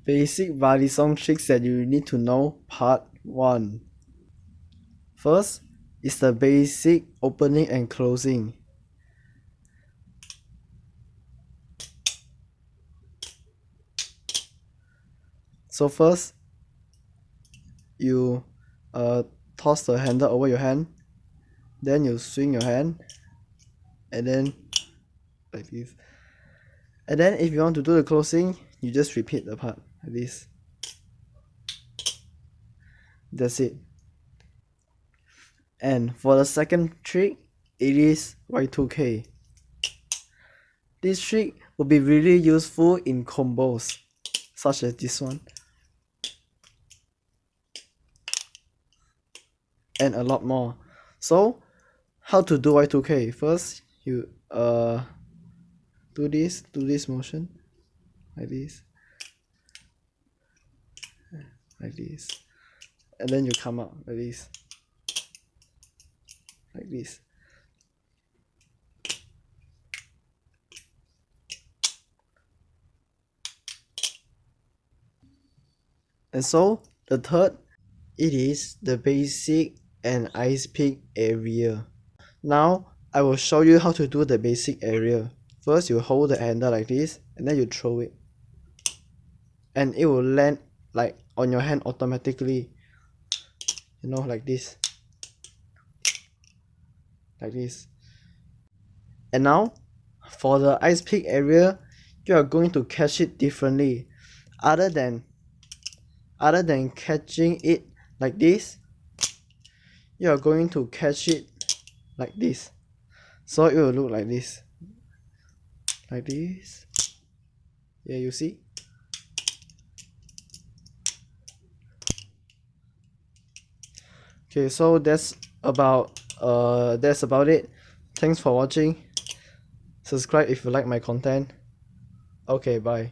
Basic balisong tricks that you need to know, part 1. First is the basic opening and closing. So first, you toss the handle over your hand, then you swing your hand, and then like this. And then if you want to do the closing, you just repeat the part like this. That's it. And for the second trick, it is Y2K. This trick will be really useful in combos, such as this one. And a lot more. So, how to do Y2K? First, you do this motion, like this, and then you come out like this, like this. And so the third, it is the basic and ice pick area. Now I will show you how to do the basic area. First, you hold the handle like this, and then you throw it, and it will land like on your hand automatically, you know, like this, like this. And now for the ice pick area, you are going to catch it differently. Other than catching it like this, you are going to catch it like this. So it will look like this, like this. Yeah, you see? Okay, so that's about it. Thanks for watching. Subscribe if you like my content. Okay, bye.